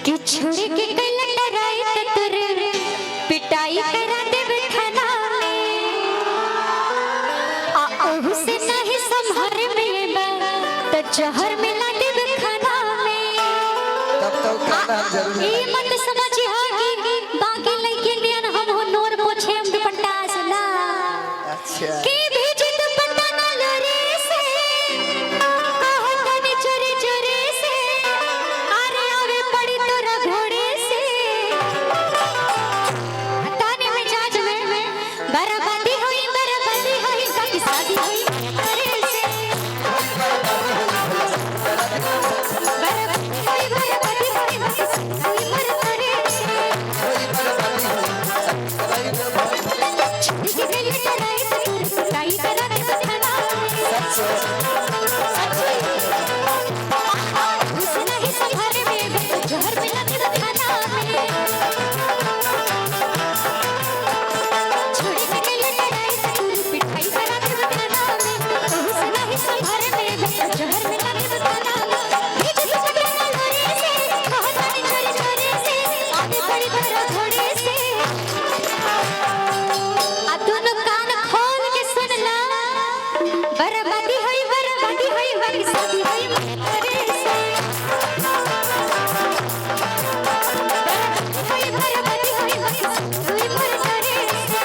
कि छोड़ के कल डराई ततर पिटाई करा दे बिठाना आ ओहु से नहीं संभर में तो जहर मिला दे बिखाना में तब तो खाना जरूर ये मत समझी हां कि बाकी लइके नियन हम हो नोर पोछे हम दुपट्टा असला अच्छा के भेजे दुपट्टा ना लरे से कहत नि चोरी चोरी से अरे आवे पड़ी तोरा घोड़े से ताने मिजाज में बर्बादी होई बाकी शादी होई अरे से बर्बादी होई बाकी शादी होई अरे से छुट्टी के लिए डराई पिटाई करा दे बखाना उसे नहीं संभाले में जहर मिला दे बखाना छोड़ी के लिए डराई पिटाई करा दे बखाना उसे नहीं संभाले में जहर मिला दे बखाना भेज दे बखाना लोरे से कहत नहीं चोरी चोरी से आगे बड़ी बड़ा घोड़े से आ दोनों कान खोल के सुन ला बर्बादी होई बाकी शादी होई अरे से बर्बादी होई बाकी शादी होई अरे से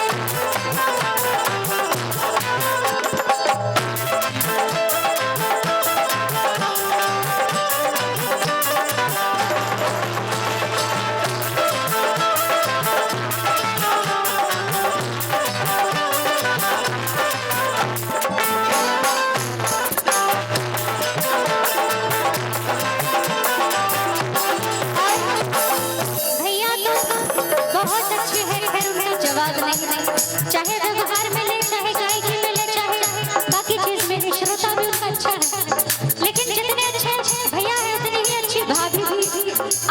भैया तो बहुत अच्छे हैं, खैर उनका जवाब नहीं, चाहे व्यवहार मिले चाहे गायकी मिले चाहे बाकी चीज मेरे श्रोता भी उनका अच्छा है, लेकिन जितने अच्छे भैया है उतनी ही अच्छी भाभी भी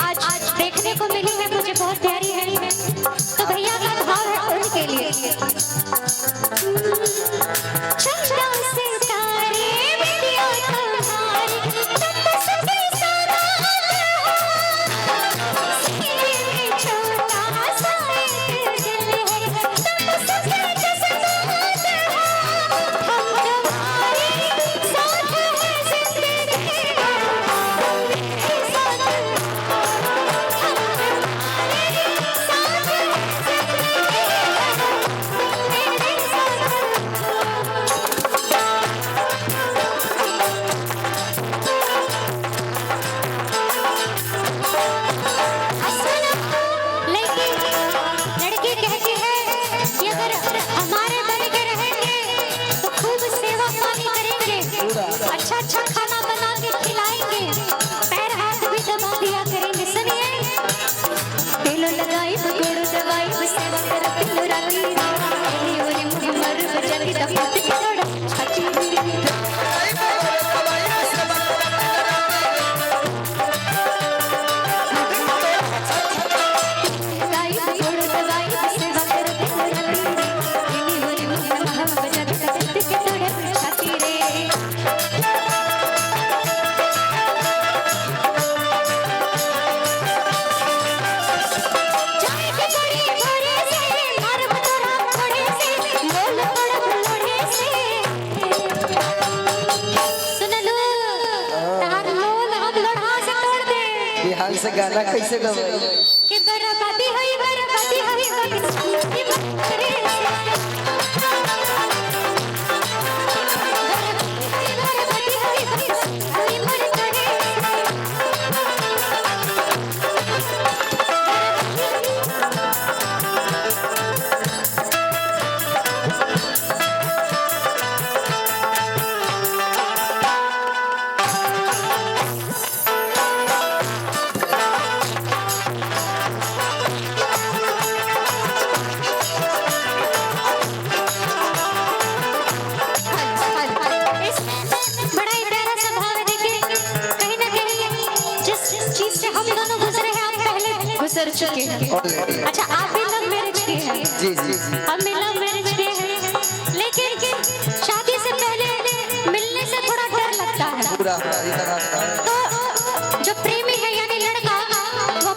आज देखने को मिली है, मुझे बहुत प्यारी है। तो भैया का भाव है उनके लिए चंदा सितारे बिटिया तुम्हारी तब सके सारा छोटा सा दिल है तब सके जैसे हम तुम्हारे साथ है जिंदगी के साथ हम तुम्हारे साथ है लड़की कहती है कि अगर हमारे बन के रहेंगे तो खूब सेवा पानी करेंगे, अच्छा अच्छा खाना बना के खिलाएंगे, पैर हाथ भी दबा दिया करेंगे। सुनिए तेल लगाई गुड़ दवाई सेवा कर पिलो राती ओरी मुझे मर जल्दी दफा के थोड़ा छाती बिहार से गाना कैसे गावे कि बर्बादी होई बाकी अरे बर्बादी होई बाकी बड़ा ही प्यारा सा भाव है। देखिए कहीं ना कहीं जिस चीज से हम दोनों गुजरे हैं आप पहले गुजर चुके हैं। अच्छा आप भी लव मैरिज किए हैं? जी जी हम भी लव मैरिज किए हैं, लेकिन शादी से पहले मिलने से थोड़ा डर लगता है। पूरा इतना तो जो प्रेमी है यानी लड़का वो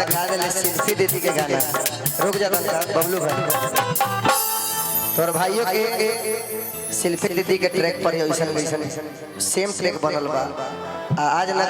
दिखा दे सेल्फी दीदी के गाना रुक जा बबलू भाई तोर भाइयों के सेल्फी दीदी के ट्रैक पर ऐसा सेम ट्रैक बनल बा आज ना